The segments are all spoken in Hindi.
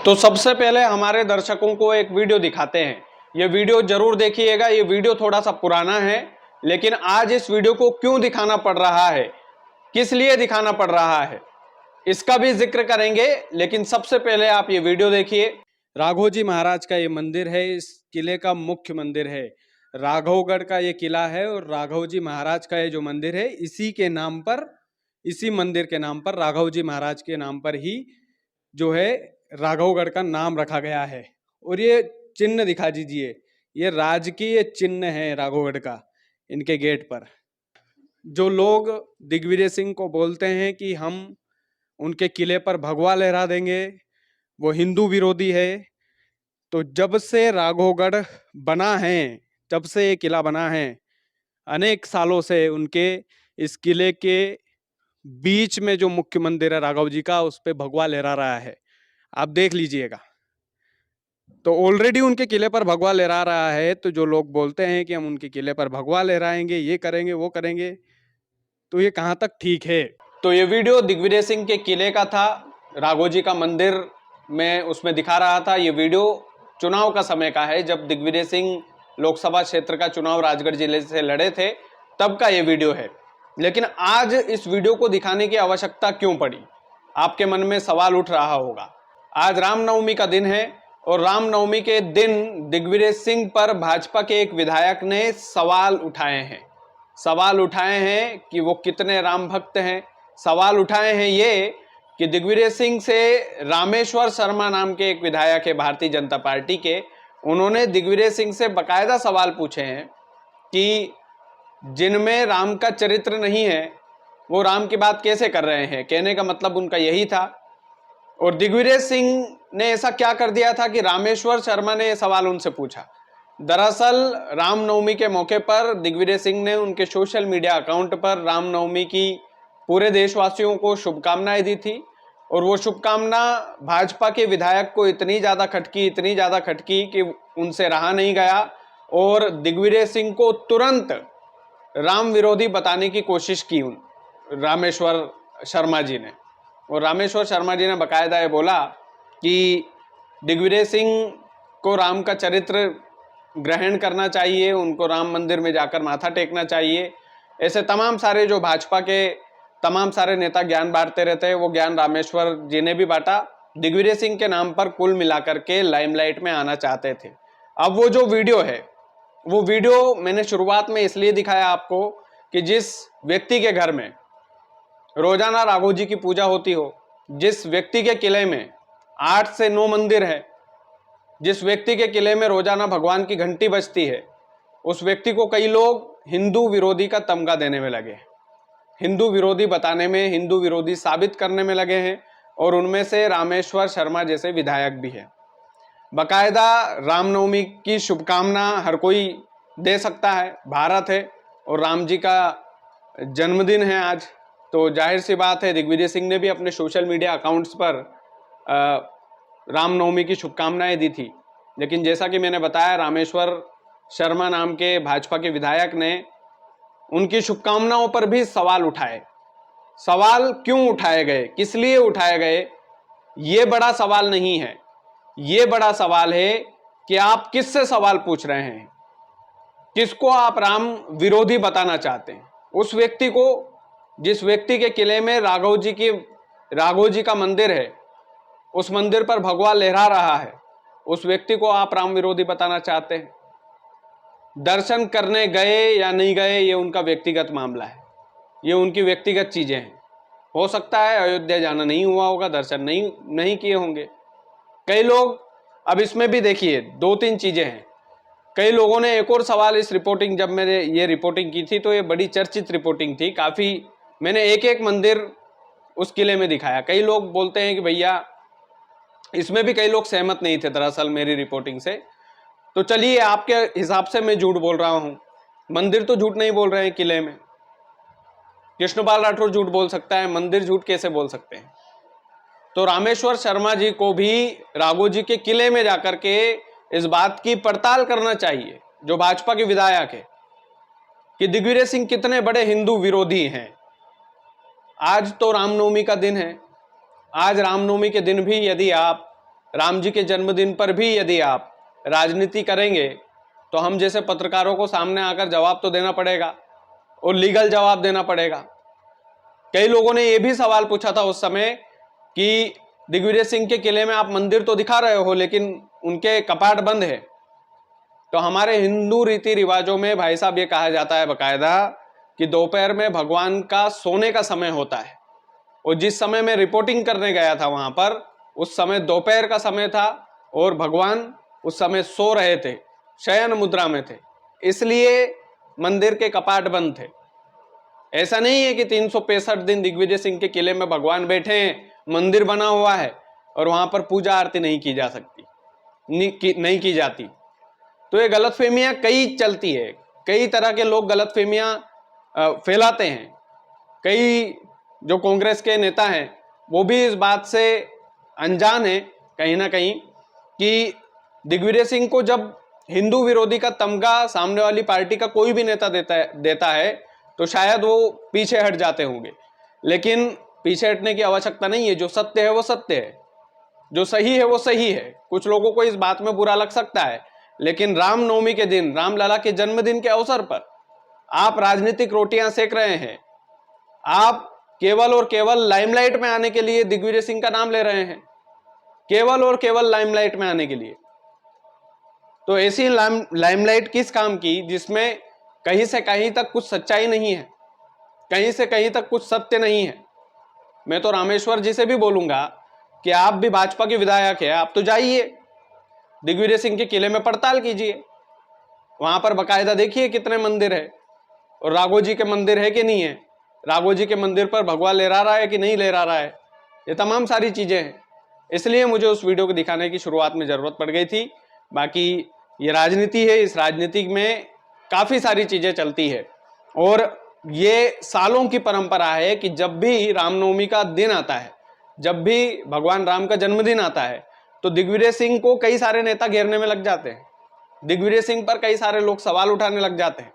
तो सबसे पहले हमारे दर्शकों को एक वीडियो दिखाते हैं। ये वीडियो जरूर देखिएगा। ये वीडियो थोड़ा सा पुराना है, लेकिन आज इस वीडियो को क्यों दिखाना पड़ रहा है, किस लिए दिखाना पड़ रहा है, इसका भी जिक्र करेंगे। लेकिन सबसे पहले आप ये वीडियो देखिए। राघोजी महाराज का ये मंदिर है, इस किले का मुख्य मंदिर है। राघवगढ़ का ये किला है और राघवजी महाराज का ये जो मंदिर है, इसी के नाम पर, इसी मंदिर के नाम पर, राघवजी महाराज के नाम पर ही जो है राघवगढ़ का नाम रखा गया है। और ये चिन्ह दिखा दीजिए, ये राजकीय चिन्ह है राघवगढ़ का इनके गेट पर। जो लोग दिग्विजय सिंह को बोलते हैं कि हम उनके किले पर भगवा लहरा देंगे, वो हिंदू विरोधी है। तो जब से राघवगढ़ बना है, जब से ये किला बना है, अनेक सालों से उनके इस किले के बीच में जो मुख्य मंदिर है राघव जी का, उस पे भगवा लहरा रहा है। आप देख लीजिएगा। तो ऑलरेडी उनके किले पर भगवा लहरा रहा है, तो जो लोग बोलते हैं कि हम उनके किले पर भगवा लहराएंगे, ये करेंगे, वो करेंगे, तो ये कहाँ तक ठीक है। तो ये वीडियो दिग्विजय सिंह के किले का था, राघोजी का मंदिर में उसमें दिखा रहा था। ये वीडियो चुनाव का समय का है, जब दिग्विजय सिंह लोकसभा क्षेत्र का चुनाव राजगढ़ जिले से लड़े थे, तब का ये वीडियो है। लेकिन आज इस वीडियो को दिखाने की आवश्यकता क्यों पड़ी, आपके मन में सवाल उठ रहा होगा। आज रामनवमी का दिन है और रामनवमी के दिन दिग्विजय सिंह पर भाजपा के एक विधायक ने सवाल उठाए हैं। सवाल उठाए हैं कि वो कितने राम भक्त हैं। सवाल उठाए हैं ये कि दिग्विजय सिंह से रामेश्वर शर्मा नाम के एक विधायक है भारतीय जनता पार्टी के, उन्होंने दिग्विजय सिंह से बकायदा सवाल पूछे हैं कि जिनमें राम का चरित्र नहीं है वो राम की बात कैसे कर रहे हैं। कहने का मतलब उनका यही था। और दिग्विजय सिंह ने ऐसा क्या कर दिया था कि रामेश्वर शर्मा ने यह सवाल उनसे पूछा। दरअसल रामनवमी के मौके पर दिग्विजय सिंह ने उनके सोशल मीडिया अकाउंट पर रामनवमी की पूरे देशवासियों को शुभकामनाएं दी थी। और वो शुभकामना भाजपा के विधायक को इतनी ज़्यादा खटकी कि उनसे रहा नहीं गया और दिग्विजय सिंह को तुरंत राम विरोधी बताने की कोशिश की रामेश्वर शर्मा जी ने। और रामेश्वर शर्मा जी ने बकायदा ये बोला कि दिग्विजय सिंह को राम का चरित्र ग्रहण करना चाहिए, उनको राम मंदिर में जाकर माथा टेकना चाहिए। ऐसे तमाम सारे जो भाजपा के तमाम सारे नेता ज्ञान बांटते रहते हैं, वो ज्ञान रामेश्वर जी ने भी बांटा। दिग्विजय सिंह के नाम पर कुल मिलाकर के लाइमलाइट में आना चाहते थे। अब वो जो वीडियो है, वो वीडियो मैंने शुरुआत में इसलिए दिखाया आपको कि जिस व्यक्ति के घर में रोजाना राघोजी की पूजा होती हो, जिस व्यक्ति के किले में 8 से 9 मंदिर है, जिस व्यक्ति के किले में रोजाना भगवान की घंटी बजती है, उस व्यक्ति को कई लोग हिंदू विरोधी का तमगा देने में लगे, हिंदू विरोधी बताने में, हिंदू विरोधी साबित करने में लगे हैं। और उनमें से रामेश्वर शर्मा जैसे विधायक भी हैं। बकायदा रामनवमी की शुभकामना हर कोई दे सकता है, भारत है और राम जी का जन्मदिन है आज। तो जाहिर सी बात है दिग्विजय सिंह ने भी अपने सोशल मीडिया अकाउंट्स पर रामनवमी की शुभकामनाएं दी थी। लेकिन जैसा कि मैंने बताया, रामेश्वर शर्मा नाम के भाजपा के विधायक ने उनकी शुभकामनाओं पर भी सवाल उठाए। सवाल क्यों उठाए गए, किस लिए उठाए गए, ये बड़ा सवाल नहीं है। ये बड़ा सवाल है कि आप किससे सवाल पूछ रहे हैं, किसको आप राम विरोधी बताना चाहते हैं। उस व्यक्ति को, जिस व्यक्ति के किले में राघव जी का मंदिर है, उस मंदिर पर भगवा लहरा रहा है, उस व्यक्ति को आप राम विरोधी बताना चाहते हैं। दर्शन करने गए या नहीं गए, ये उनका व्यक्तिगत मामला है, ये उनकी व्यक्तिगत चीजें हैं। हो सकता है अयोध्या जाना नहीं हुआ होगा, दर्शन नहीं किए होंगे कई लोग। अब इसमें भी देखिए 2-3 चीजें हैं। कई लोगों ने एक और सवाल, इस रिपोर्टिंग, जब मैंने ये रिपोर्टिंग की थी तो ये बड़ी चर्चित रिपोर्टिंग थी, काफी मैंने एक मंदिर उस किले में दिखाया। कई लोग बोलते हैं कि भैया, इसमें भी कई लोग सहमत नहीं थे दरअसल मेरी रिपोर्टिंग से। तो चलिए, आपके हिसाब से मैं झूठ बोल रहा हूं, मंदिर तो झूठ नहीं बोल रहे हैं किले में। कृष्णपाल राठौर झूठ बोल सकता है, मंदिर झूठ कैसे बोल सकते हैं। तो रामेश्वर शर्मा जी को भी राघव जी के किले में जाकर के इस बात की पड़ताल करना चाहिए, जो भाजपा के विधायक है, कि दिग्विजय सिंह कितने बड़े हिंदू विरोधी हैं। आज तो रामनवमी का दिन है। आज रामनवमी के दिन भी यदि आप राम जी के जन्मदिन पर भी यदि आप राजनीति करेंगे तो हम जैसे पत्रकारों को सामने आकर जवाब तो देना पड़ेगा और लीगल जवाब देना पड़ेगा। कई लोगों ने यह भी सवाल पूछा था उस समय कि दिग्विजय सिंह के किले में आप मंदिर तो दिखा रहे हो लेकिन उनके कपाट बंद है। तो हमारे हिंदू रीति रिवाजों में भाई साहब ये कहा जाता है बकायदा कि दोपहर में भगवान का सोने का समय होता है, और जिस समय मैं रिपोर्टिंग करने गया था वहां पर उस समय दोपहर का समय था और भगवान उस समय सो रहे थे, शयन मुद्रा में थे, इसलिए मंदिर के कपाट बंद थे। ऐसा नहीं है कि 365 दिन दिग्विजय सिंह के किले में भगवान बैठे हैं, मंदिर बना हुआ है और वहां पर पूजा आरती नहीं की जा सकती, नहीं की जाती। तो ये गलतफहमियां कई चलती है, कई तरह के लोग गलतफहमियां फैलाते हैं। कई जो कांग्रेस के नेता हैं वो भी इस बात से अनजान है कहीं ना कहीं कि दिग्विजय सिंह को जब हिंदू विरोधी का तमगा सामने वाली पार्टी का कोई भी नेता देता है तो शायद वो पीछे हट जाते होंगे, लेकिन पीछे हटने की आवश्यकता नहीं है। जो सत्य है वो सत्य है, जो सही है वो सही है। कुछ लोगों को इस बात में बुरा लग सकता है, लेकिन रामनवमी के दिन, रामलला के जन्मदिन के अवसर पर आप राजनीतिक रोटियां सेक रहे हैं। आप केवल और केवल लाइमलाइट में आने के लिए दिग्विजय सिंह का नाम ले रहे हैं, केवल और केवल लाइमलाइट में आने के लिए। तो ऐसी लाइमलाइट किस काम की जिसमें कहीं से कहीं तक कुछ सच्चाई नहीं है, कहीं से कहीं तक कुछ सत्य नहीं है। मैं तो रामेश्वर जी से भी बोलूंगा कि आप भी भाजपा के विधायक है, आप तो जाइए दिग्विजय सिंह के किले में पड़ताल कीजिए, वहां पर बकायदा देखिए कितने मंदिर है और राघोजी के मंदिर है कि नहीं है, राघोजी के मंदिर पर भगवा लहरा रहा है कि नहीं लहरा रहा है। ये तमाम सारी चीजें हैं, इसलिए मुझे उस वीडियो को दिखाने की शुरुआत में जरूरत पड़ गई थी। बाकी ये राजनीति है, इस राजनीति में काफी सारी चीजें चलती है और ये सालों की परंपरा है कि जब भी रामनवमी का दिन आता है, जब भी भगवान राम का जन्मदिन आता है तो दिग्विजय सिंह को कई सारे नेता घेरने में लग जाते हैं, दिग्विजय सिंह पर कई सारे लोग सवाल उठाने लग जाते हैं,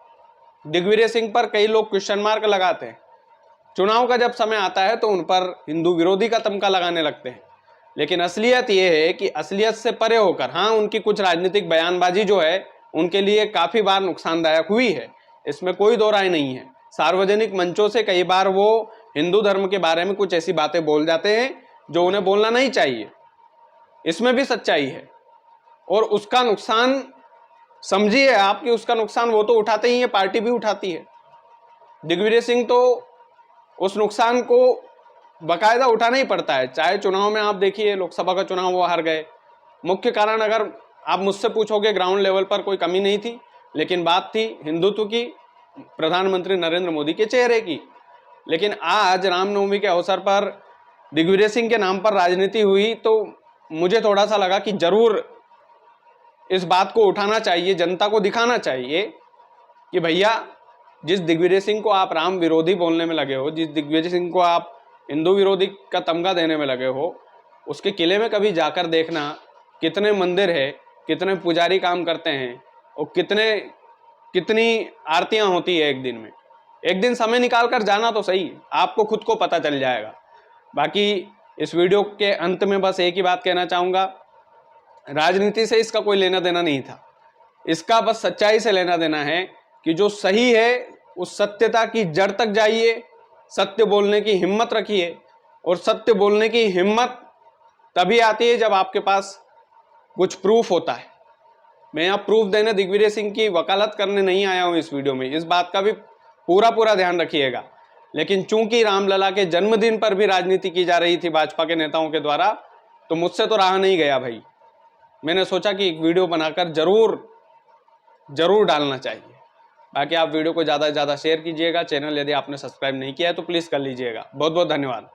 दिग्विजय सिंह पर कई लोग क्वेश्चन मार्क लगाते हैं। चुनाव का जब समय आता है तो उन पर हिंदू विरोधी का तमगा लगाने लगते हैं। लेकिन असलियत यह है कि असलियत से परे होकर, हाँ, उनकी कुछ राजनीतिक बयानबाजी जो है उनके लिए काफी बार नुकसानदायक हुई है, इसमें कोई दो राय नहीं है। सार्वजनिक मंचों से कई बार वो हिंदू धर्म के बारे में कुछ ऐसी बातें बोल जाते हैं जो उन्हें बोलना नहीं चाहिए, इसमें भी सच्चाई है। और उसका नुकसान समझिए आप कि उसका नुकसान वो तो उठाते ही है, पार्टी भी उठाती है। दिग्विजय सिंह तो उस नुकसान को बकायदा उठाना ही पड़ता है। चाहे चुनाव में आप देखिए, लोकसभा का चुनाव वो हार गए, मुख्य कारण अगर आप मुझसे पूछोगे ग्राउंड लेवल पर कोई कमी नहीं थी, लेकिन बात थी हिंदुत्व की, प्रधानमंत्री नरेंद्र मोदी के चेहरे की। लेकिन आज रामनवमी के अवसर पर दिग्विजय सिंह के नाम पर राजनीति हुई तो मुझे थोड़ा सा लगा कि जरूर इस बात को उठाना चाहिए, जनता को दिखाना चाहिए कि भैया जिस दिग्विजय सिंह को आप राम विरोधी बोलने में लगे हो, जिस दिग्विजय सिंह को आप हिंदू विरोधी का तमगा देने में लगे हो, उसके किले में कभी जाकर देखना कितने मंदिर है, कितने पुजारी काम करते हैं और कितनी आरतियां होती है एक दिन में। एक दिन समय निकाल कर जाना तो सही, आपको खुद को पता चल जाएगा। बाकी इस वीडियो के अंत में बस एक ही बात कहना चाहूंगा, राजनीति से इसका कोई लेना देना नहीं था, इसका बस सच्चाई से लेना देना है कि जो सही है उस सत्यता की जड़ तक जाइए, सत्य बोलने की हिम्मत रखिए। और सत्य बोलने की हिम्मत तभी आती है जब आपके पास कुछ प्रूफ होता है। मैं यहाँ प्रूफ देने, दिग्विजय सिंह की वकालत करने नहीं आया हूँ इस वीडियो में, इस बात का भी पूरा ध्यान रखिएगा। लेकिन चूंकि रामलला के जन्मदिन पर भी राजनीति की जा रही थी भाजपा के नेताओं के द्वारा, तो मुझसे तो रहा नहीं गया भाई। मैंने सोचा कि एक वीडियो बनाकर जरूर डालना चाहिए। बाकी आप वीडियो को ज़्यादा से ज़्यादा शेयर कीजिएगा। चैनल यदि आपने सब्सक्राइब नहीं किया है तो प्लीज़ कर लीजिएगा। बहुत बहुत धन्यवाद।